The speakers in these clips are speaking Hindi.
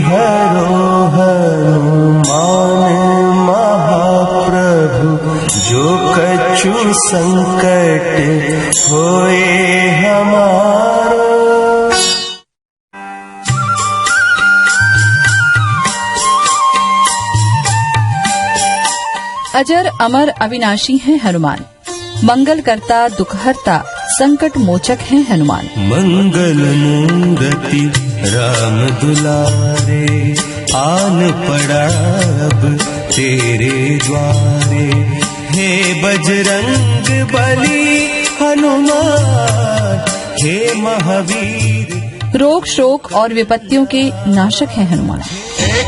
हरो हनुमान महाप्रभु, जो कछु संकट होए हमारो। अजर अमर अविनाशी हैं हनुमान, मंगल करता दुखहरता संकट मोचक हैं हनुमान। मंगल मूर्ति राम दुलारे, आन पड़ा अब तेरे द्वारे। हे बजरंग बली हनुमान, हे महावीर। रोग शोक और विपत्तियों के नाशक हैं हनुमान।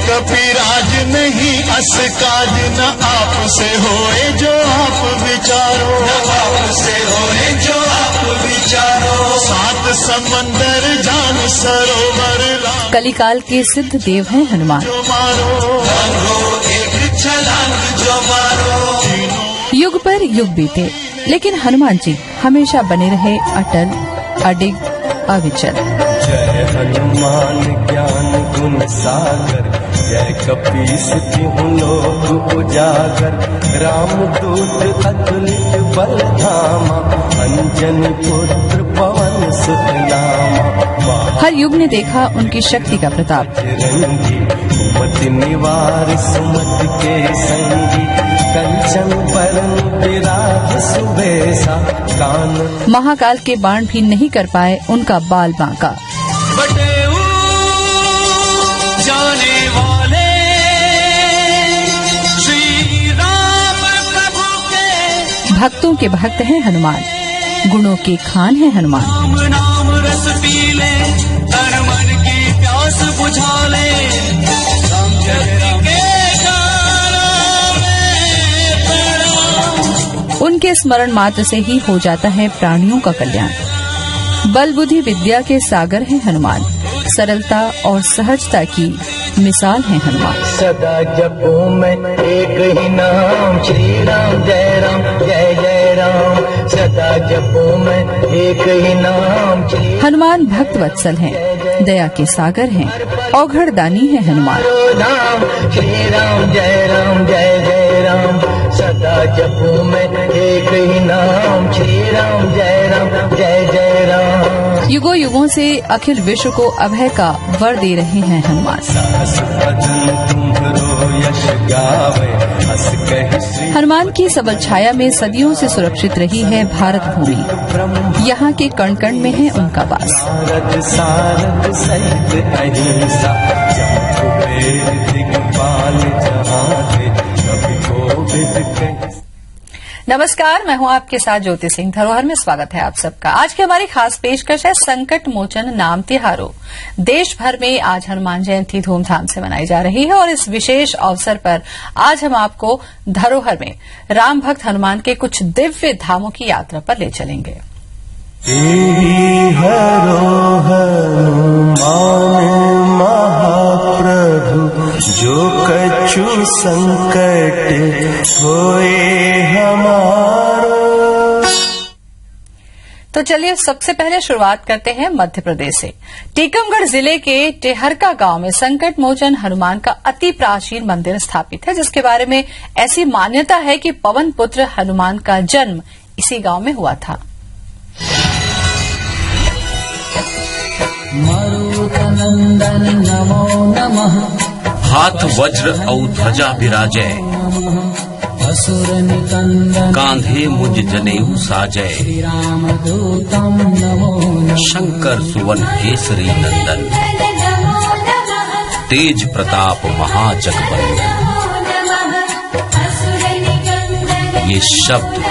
कपिराज नहीं अस काज, न आपसे होए जो आप विचारो, न आपसे होए जो आप विचारो। सात समंदर जान सरोवर लांघो, कलिकाल के सिद्ध देव हैं हनुमान। जो मारो लांघो एक छलांग जो मारो। युग पर युग बीते, लेकिन हनुमान जी हमेशा बने रहे अटल अडिग अविचल। जय हनुमान ज्ञान गुण सागर, जय कपीस तिहुँ लोक उजागर। राम दूत अतुलित बल धामा, अंजनी पुत्र पवन सुत नामा। हर युग ने देखा उनकी शक्ति का प्रताप। रंगी कुमति निवार सुमति के संगी, कंचन बरन विराज सुबेसा। कानन महाकाल के बाण भी नहीं कर पाए उनका बाल बांका। बटेऊ जाने वाले श्री राम प्रभु के, भक्तों के भक्त हैं हनुमान, गुणों के खान हैं हनुमान। राम नाम रस पी ले, तन मन की प्यास बुझा ले। रामचंद्र के गानों में प्रणाम। उनके स्मरण मात्र से ही हो जाता है प्राणियों का कल्याण। बल बुद्धि विद्या के सागर हैं हनुमान, सरलता और सहजता की मिसाल हैं हनुमान। सदा जपो मैं एक ही नाम, श्री राम जय राम जय जय राम। सदा जपो मैं एक ही नाम, श्री हनुमान भक्त वत्सल हैं, दया के सागर हैं, औघड़ दानी हैं हनुमान। राम श्री राम जय राम जय जय राम। सदा जपो मैं एक ही नाम, श्री राम जय जय राम। युगों युगों से अखिल विश्व को अभय का वर दे रहे हैं हनुमान। हनुमान की सबल छाया में सदियों से सुरक्षित रही है भारत भूमि। यहाँ के कण कण में है उनका वास। नमस्कार, मैं हूं आपके साथ ज्योति सिंह। धरोहर में स्वागत है आप सबका। आज की हमारी खास पेशकश है संकट मोचन नाम तिहारो। देश भर में आज हनुमान जयंती धूमधाम से मनाई जा रही है और इस विशेष अवसर पर आज हम आपको धरोहर में राम भक्त हनुमान के कुछ दिव्य धामों की यात्रा पर ले चलेंगे। हरो हनुमान महाप्रभु, जो कछु संकट होए हमारो। तो चलिए सबसे पहले शुरुआत करते हैं मध्य प्रदेश से। टीकमगढ़ जिले के टेहरका गांव में संकट मोचन हनुमान का अति प्राचीन मंदिर स्थापित है, जिसके बारे में ऐसी मान्यता है कि पवन पुत्र हनुमान का जन्म इसी गांव में हुआ था। मरुतनंदन नमो नमः, हाथ वज्र और ध्वजा विराजय, असुर निकंदन कांधे मुझ जनेऊ साजय, रामदूतम नमो नमः। शंकर सुवन केसरी नंदन, तेज प्रताप महाजगबंदन। ये शब्द,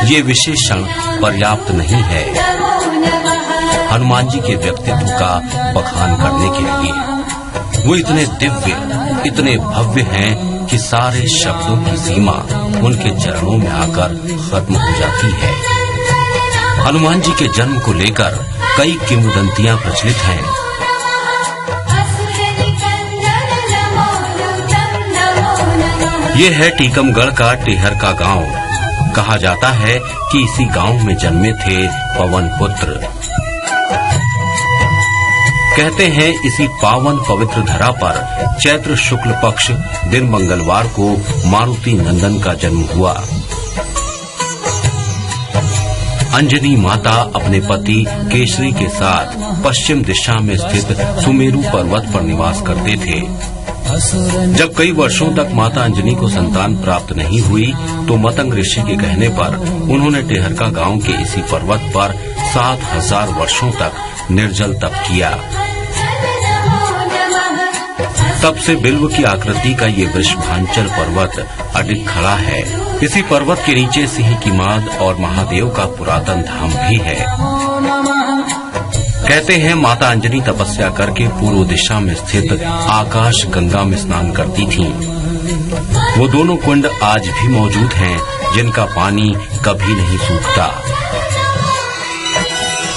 ये विशेषण पर्याप्त नहीं है हनुमान जी के व्यक्तित्व का बखान करने के लिए। वो इतने दिव्य, इतने भव्य हैं कि सारे शब्दों की सीमा उनके चरणों में आकर खत्म हो जाती है। हनुमान जी के जन्म को लेकर कई किंवदंतियां प्रचलित हैं। ये है टीकमगढ़ का टेहर का गांव। कहा जाता है कि इसी गांव में जन्मे थे पवन पुत्र। कहते हैं इसी पावन पवित्र धरा पर चैत्र शुक्ल पक्ष दिन मंगलवार को मारुति नंदन का जन्म हुआ। अंजनी माता अपने पति केसरी के साथ पश्चिम दिशा में स्थित सुमेरु पर्वत पर निवास करते थे। जब कई वर्षों तक माता अंजनी को संतान प्राप्त नहीं हुई तो मतंग ऋषि के कहने पर उन्होंने टेहरका गांव के इसी पर्वत पर 7000 वर्षों तक निर्जल तप किया। तब से बिल्व की आकृति का ये वृषभांचल पर्वत अडिग खड़ा है। इसी पर्वत के नीचे सिंह की माद और महादेव का पुरातन धाम भी है। कहते हैं माता अंजनी तपस्या करके पूर्व दिशा में स्थित आकाश गंगा में स्नान करती थीं। वो दोनों कुंड आज भी मौजूद हैं, जिनका पानी कभी नहीं सूखता।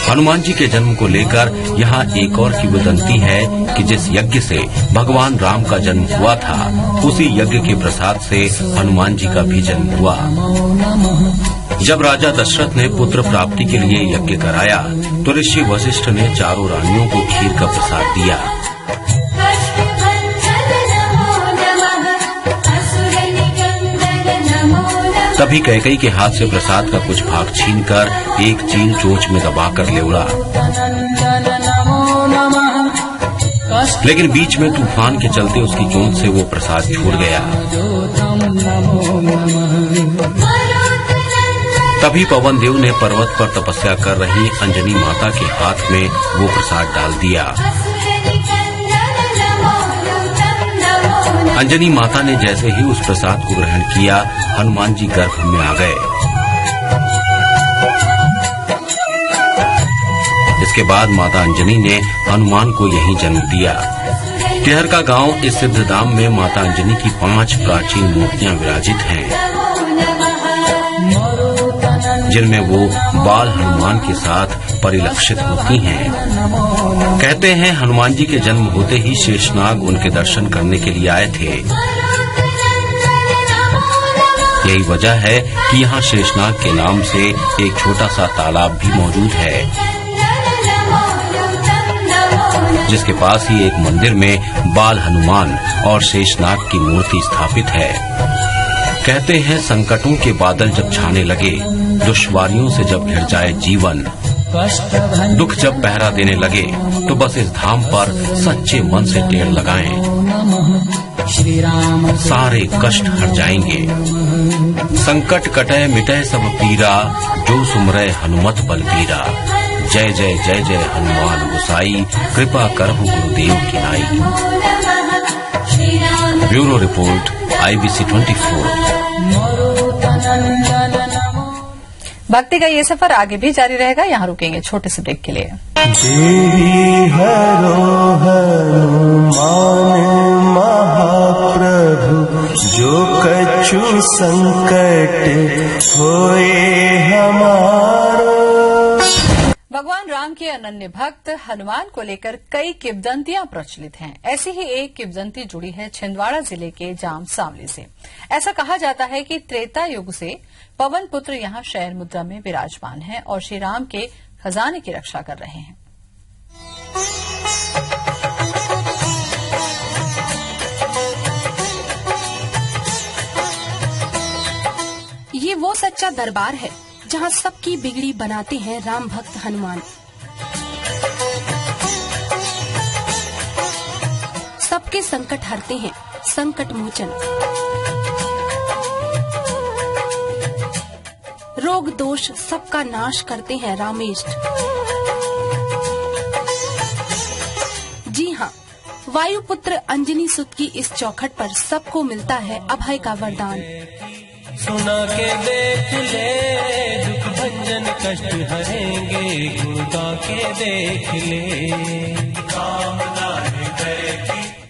हनुमान जी के जन्म को लेकर यहाँ एक और किंवदंती है कि जिस यज्ञ से भगवान राम का जन्म हुआ था, उसी यज्ञ के प्रसाद से हनुमान जी का भी जन्म हुआ। जब राजा दशरथ ने पुत्र प्राप्ति के लिए यज्ञ कराया तो ऋषि वशिष्ठ ने चारों रानियों को खीर का प्रसाद दिया। तभी कैकेयी के हाथ से प्रसाद का कुछ भाग छीनकर एक चील चोंच में दबाकर ले उड़ा, लेकिन बीच में तूफान के चलते उसकी चोंच से वो प्रसाद छूट गया। तभी पवन देव ने पर्वत पर तपस्या कर रही अंजनी माता के हाथ में वो प्रसाद डाल दिया। अंजनी माता ने जैसे ही उस प्रसाद को ग्रहण किया, हनुमान जी गर्भ में आ गए। इसके बाद माता अंजनी ने हनुमान को यहीं जन्म दिया। टेहरका गांव इस सिद्धधाम में माता अंजनी की 5 प्राचीन मूर्तियां विराजित हैं, जिनमें वो बाल हनुमान के साथ परिलक्षित होती हैं। कहते हैं हनुमान जी के जन्म होते ही शेषनाग उनके दर्शन करने के लिए आए थे। यही वजह है कि यहाँ शेषनाग के नाम से एक छोटा सा तालाब भी मौजूद है, जिसके पास ही एक मंदिर में बाल हनुमान और शेषनाग की मूर्ति स्थापित है। कहते हैं संकटों के बादल जब छाने लगे, दुश्वारियों से जब घिर जाए जीवन, दुख जब पहरा देने लगे, तो बस इस धाम पर सच्चे मन से टेर लगाएं, सारे कष्ट हट जाएंगे। संकट कटे मिटे सब पीरा, जो सुमरे हनुमत बलबीरा। जय जय जय जय हनुमान गोसाई, कृपा करहु गुरुदेव की नाई। Bureau report IBC 24। भक्ति का ये सफर आगे भी जारी रहेगा। यहाँ रुकेंगे छोटे से ब्रेक के लिए। देवी हरो हनुमान महाप्रभु, जो कछु संकट होए हमारो। भगवान राम के अनन्य भक्त हनुमान को लेकर कई किंवदंतियां प्रचलित हैं। ऐसी ही एक किंवदंती जुड़ी है छिंदवाड़ा जिले के जाम सांवली से। ऐसा कहा जाता है कि त्रेता युग से पवन पुत्र यहां शयन मुद्रा में विराजमान हैं और श्री राम के खजाने की रक्षा कर रहे हैं। ये वो सच्चा दरबार है जहाँ सबकी बिगड़ी बनाते हैं राम भक्त हनुमान। सबके संकट हरते हैं संकट मोचन, रोग दोष सबका नाश करते हैं रामेष्ट। जी हाँ, वायुपुत्र अंजनी सुत की इस चौखट पर सबको मिलता है अभय का वरदान। सुना के देख ले, दुख भंजन कष्ट हरेंगे, गुण गा के देख ले।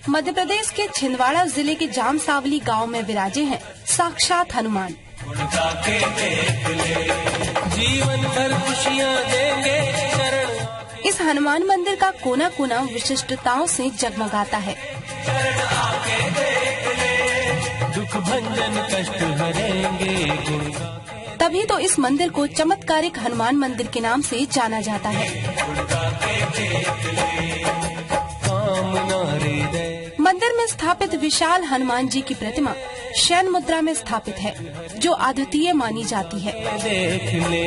मध्य प्रदेश के छिंदवाड़ा जिले के जाम सांवली गांव में विराजे हैं साक्षात हनुमान। जीवन भर खुशियाँ देंगे शरण। इस हनुमान मंदिर का कोना कोना विशिष्टताओं से जगमगाता है। दुख भंजन कष्ट हरेंगे, गुण तभी तो इस मंदिर को चमत्कारिक हनुमान मंदिर के नाम से जाना जाता है। स्थापित विशाल हनुमान जी की प्रतिमा शयन मुद्रा में स्थापित है, जो अद्वितीय मानी जाती है। देख ले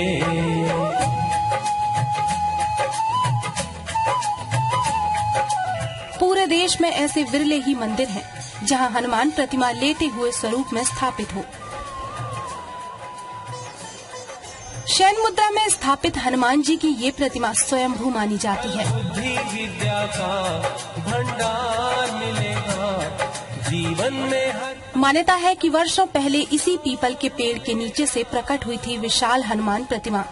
पूरे देश में ऐसे विरले ही मंदिर हैं, जहां हनुमान प्रतिमा लेटे हुए स्वरूप में स्थापित हो। शयन मुद्रा में स्थापित हनुमान जी की ये प्रतिमा स्वयंभू मानी जाती है। बुद्धि विद्या का भंडार मिलेगा जीवन में हर मान्यता है कि वर्षों पहले इसी पीपल के पेड़ के नीचे से प्रकट हुई थी विशाल हनुमान प्रतिमा।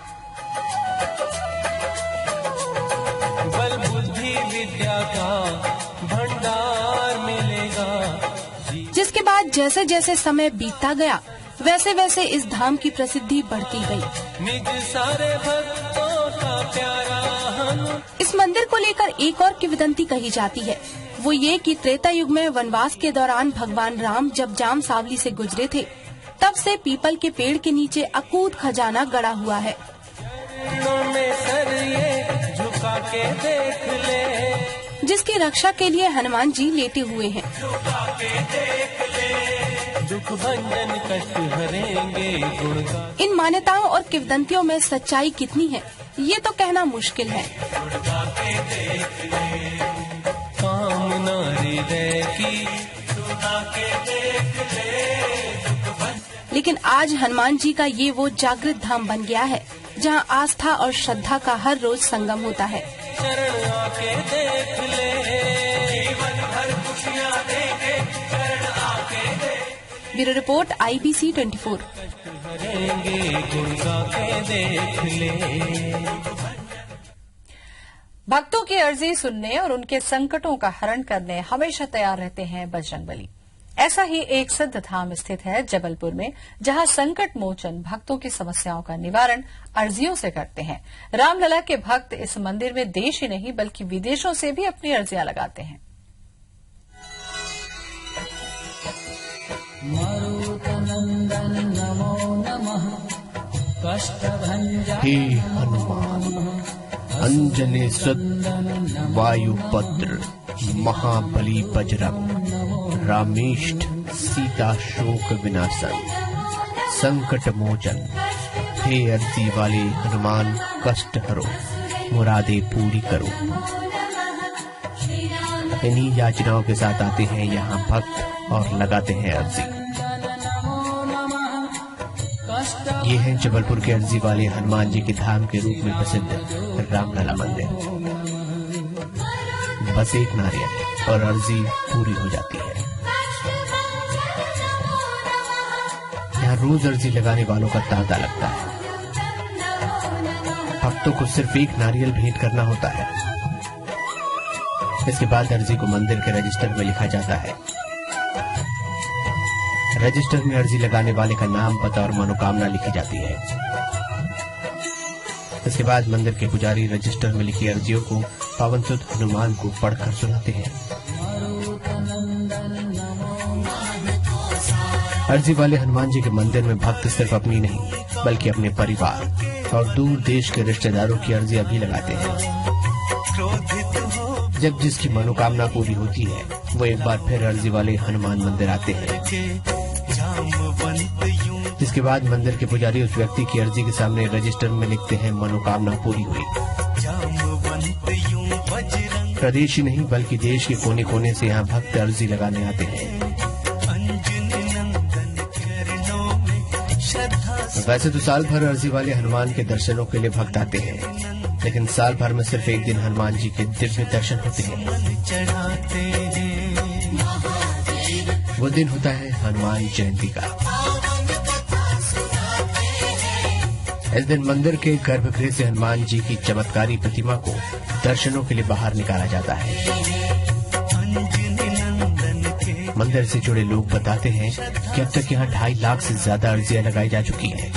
बल बुद्धि विद्या का भंडार मिलेगा जिसके बाद जैसे जैसे समय बीतता गया, वैसे वैसे इस धाम की प्रसिद्धि बढ़ती गई। निज सारे भक्तों का प्यारा हनुमान इस मंदिर को लेकर एक और किंवदंती कही जाती है, वो ये कि त्रेता युग में वनवास के दौरान भगवान राम जब जाम सावली से गुजरे थे, तब से पीपल के पेड़ के नीचे अकूत खजाना गड़ा हुआ है। में सर ये झुका के देख ले, जिसकी रक्षा के लिए हनुमान जी लेटे हुए हैं। दुख भंजन कष्ट हरेंगे गुण का इन मान्यताओं और किंवदंतियों में सच्चाई कितनी है, ये तो कहना मुश्किल है। कामना हृदय की लेकिन आज हनुमान जी का ये वो जागृत धाम बन गया है, जहाँ आस्था और श्रद्धा का हर रोज संगम होता है। शरण आके देख ले, जीवन भर खुशियाँ देंगे शरण आके देख ब्यूरो रिपोर्ट IBC 24। हरेंगे गुण गा के देख ले। भक्तों की अर्जी सुनने और उनके संकटों का हरण करने हमेशा तैयार रहते हैं बजरंगबली। ऐसा ही एक सिद्ध धाम स्थित है जबलपुर में, जहां संकट मोचन भक्तों की समस्याओं का निवारण अर्जियों से करते हैं। रामलला के भक्त इस मंदिर में देश ही नहीं बल्कि विदेशों से भी अपनी अर्जियां लगाते हैं। मरुतनंदन नमो नमः कष्टभंजन हे हनुमान अंजने सुत वायुपुत्र महाबली बजरंग रामेष्ठ सीता शोक विनाशन संकट मोचन हे अर्जी वाले हनुमान कष्ट हरो मुरादे पूरी करो। इन्हीं याचनाओं के साथ आते हैं यहाँ भक्त और लगाते हैं अर्जी। ये है जबलपुर के अर्जी वाले हनुमान जी के धाम के रूप में प्रसिद्ध रामलला मंदिर। बस एक नारियल और अर्जी पूरी हो जाती है। यहाँ रोज अर्जी लगाने वालों का तांता लगता है। भक्तों को सिर्फ एक नारियल भेंट करना होता है। इसके बाद अर्जी को मंदिर के रजिस्टर में लिखा जाता है। रजिस्टर में अर्जी लगाने वाले का नाम, पता और मनोकामना लिखी जाती है। इसके बाद मंदिर के पुजारी रजिस्टर में लिखी अर्जियों को पावन सुत हनुमान को पढ़कर सुनाते हैं। अर्जी वाले हनुमान जी के मंदिर में भक्त सिर्फ अपनी नहीं बल्कि अपने परिवार और दूर देश के रिश्तेदारों की अर्जियां भी लगाते हैं। जब जिसकी मनोकामना पूरी होती है वो एक बार फिर अर्जी वाले हनुमान मंदिर आते हैं। जिसके बाद मंदिर के पुजारी उस व्यक्ति की अर्जी के सामने रजिस्टर में लिखते हैं मनोकामना पूरी हुई। प्रदेश ही नहीं बल्कि देश के कोने कोने से यहाँ भक्त अर्जी लगाने आते हैं। वैसे तो साल भर अर्जी वाले हनुमान के दर्शनों के लिए भक्त आते हैं, लेकिन साल भर में सिर्फ एक दिन हनुमान जी के दिव्य दर्शन होते हैं। वो दिन होता है हनुमान जयंती का। इस दिन मंदिर के गर्भगृह से हनुमान जी की चमत्कारी प्रतिमा को दर्शनों के लिए बाहर निकाला जाता है। मंदिर से जुड़े लोग बताते हैं कि अब तक यहाँ 2.5 लाख से ज्यादा अर्जियां लगाई जा चुकी हैं।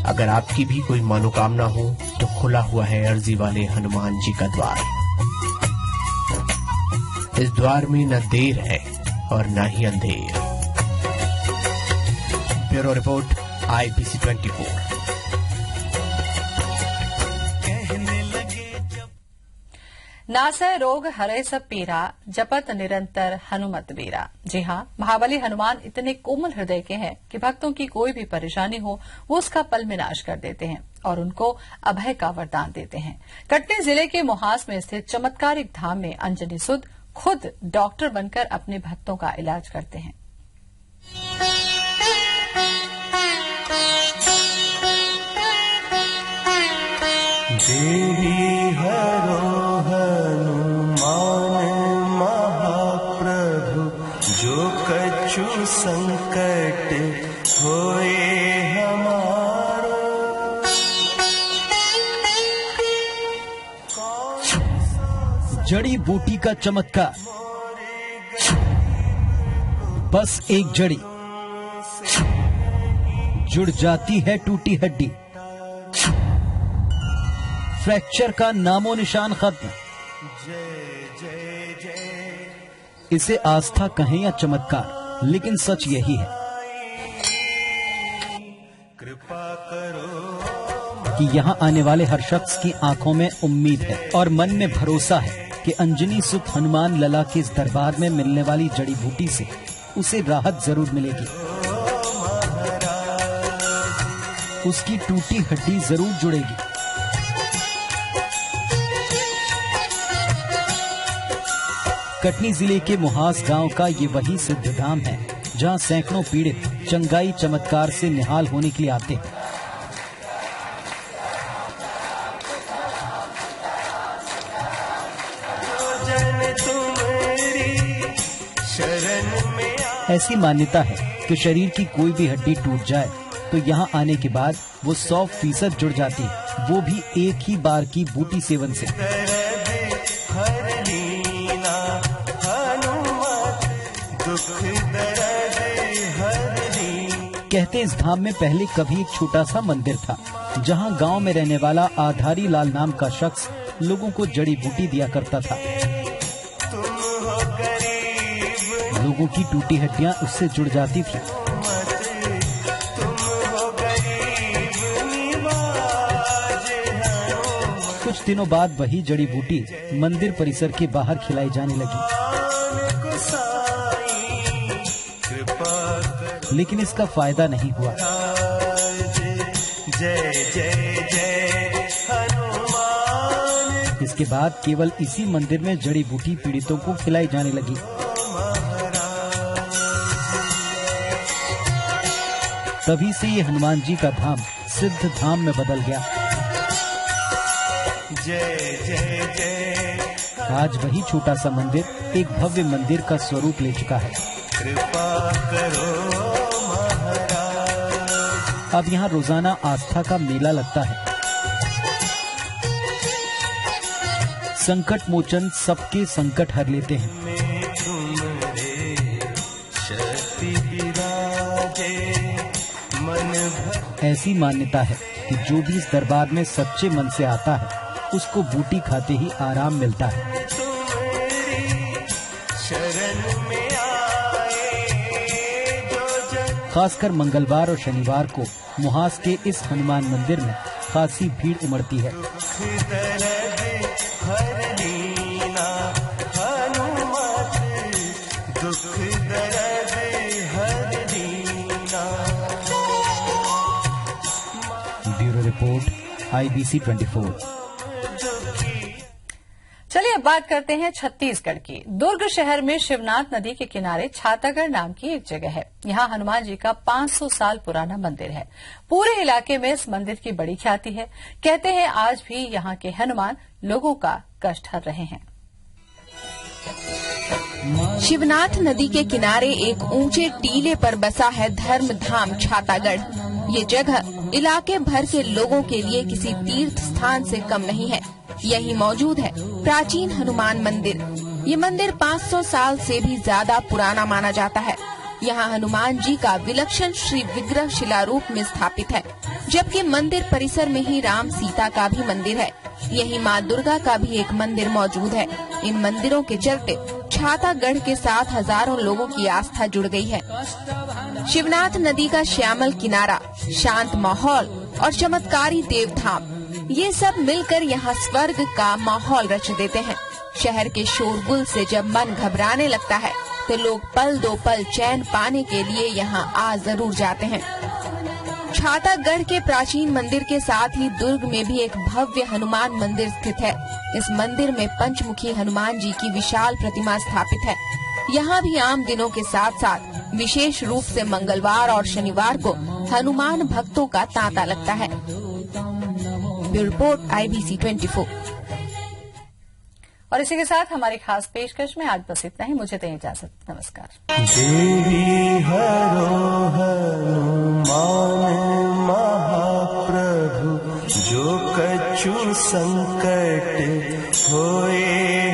अगर आपकी भी कोई मनोकामना हो तो खुला हुआ है अर्जी वाले हनुमान जी का द्वार। इस द्वार में न देर है और न ही अंधेर। Bureau report IBC 24। नासय रोग हरे सब पीरा, जपत निरंतर हनुमत बीरा। जी हाँ, महाबली हनुमान इतने कोमल हृदय के हैं कि भक्तों की कोई भी परेशानी हो वो उसका पल में नाश कर देते हैं और उनको अभय का वरदान देते हैं। कटनी जिले के मोहास में स्थित चमत्कारिक धाम में अंजनी सुद खुद डॉक्टर बनकर अपने भक्तों का इलाज करते हैं। देवी हरो हनुमान महाप्रभु, जो कछु संकट होए हमारो। जड़ी बूटी का चमत्कार, बस एक जड़ी जुड़ जाती है टूटी हड्डी, फ्रैक्चर का नामो निशान खत्म। इसे आस्था कहें या चमत्कार, लेकिन सच यही है कि यहाँ आने वाले हर शख्स की आंखों में उम्मीद है और मन में भरोसा है कि अंजनी सुत हनुमान लला के इस दरबार में मिलने वाली जड़ी बूटी से उसे राहत जरूर मिलेगी, उसकी टूटी हड्डी जरूर जुड़ेगी। कटनी जिले के मुहास गांव का ये वही सिद्ध धाम है जहां सैकड़ों पीड़ित चंगाई चमत्कार से निहाल होने के लिए आते हैं। ऐसी मान्यता है कि शरीर की कोई भी हड्डी टूट जाए तो यहाँ आने के बाद वो 100% जुड़ जाती है, वो भी एक ही बार की बूटी सेवन से। कहते इस धाम में पहले कभी एक छोटा सा मंदिर था जहां गांव में रहने वाला आधारी लाल नाम का शख्स लोगों को जड़ी बूटी दिया करता था। लोगों की टूटी हड्डियां उससे जुड़ जाती थी। कुछ दिनों बाद वही जड़ी बूटी मंदिर परिसर के बाहर खिलाई जाने लगी, लेकिन इसका फायदा नहीं हुआ। इसके बाद केवल इसी मंदिर में जड़ी बूटी पीड़ितों को खिलाई जाने लगी। तभी से ये हनुमान जी का धाम सिद्ध धाम में बदल गया। आज वही छोटा सा मंदिर एक भव्य मंदिर का स्वरूप ले चुका है। कृपा करो अब यहाँ रोजाना आस्था का मेला लगता है। संकट मोचन सबके संकट हर लेते हैं। ऐसी मान्यता है कि जो भी इस दरबार में सच्चे मन से आता है उसको बूटी खाते ही आराम मिलता है। खासकर मंगलवार और शनिवार को मुहास के इस हनुमान मंदिर में खासी भीड़ उमड़ती है। Bureau report IBC 24। चलिए अब बात करते हैं छत्तीसगढ़ की। दुर्ग शहर में शिवनाथ नदी के किनारे छातागढ़ नाम की एक जगह है। यहाँ हनुमान जी का 500 साल पुराना मंदिर है। पूरे इलाके में इस मंदिर की बड़ी ख्याति है। कहते हैं आज भी यहाँ के हनुमान लोगों का कष्ट हर रहे हैं। शिवनाथ नदी के किनारे एक ऊंचे टीले पर बसा है धर्म धाम छातागढ़। ये जगह इलाके भर के लोगों के लिए किसी तीर्थ स्थान से कम नहीं है। यही मौजूद है प्राचीन हनुमान मंदिर। ये मंदिर 500 साल से भी ज्यादा पुराना माना जाता है। यहाँ हनुमान जी का विलक्षण श्री विग्रह शिलारूप में स्थापित है, जबकि मंदिर परिसर में ही राम सीता का भी मंदिर है। यही माँ दुर्गा का भी एक मंदिर मौजूद है। इन मंदिरों के चलते छातागढ़ के साथ हजारों लोगों की आस्था जुड़ गई है। शिवनाथ नदी का श्यामल किनारा, शांत माहौल और चमत्कारी देवधाम, ये सब मिलकर यहाँ स्वर्ग का माहौल रच देते हैं। शहर के शोरगुल से जब मन घबराने लगता है तो लोग पल दो पल चैन पाने के लिए यहाँ आ जरूर जाते हैं। छातागढ़ के प्राचीन मंदिर के साथ ही दुर्ग में भी एक भव्य हनुमान मंदिर स्थित है। इस मंदिर में पंचमुखी हनुमान जी की विशाल प्रतिमा स्थापित है। यहाँ भी आम दिनों के साथ साथ विशेष रूप से मंगलवार और शनिवार को हनुमान भक्तों का तांता लगता है। Bureau report IBC 24। और इसी के साथ हमारी खास पेशकश में आज बस इतना ही। मुझे दें इजाजत। नमस्कार। देवी हरो हनुमान महाप्रभु, जो कछु संकट होए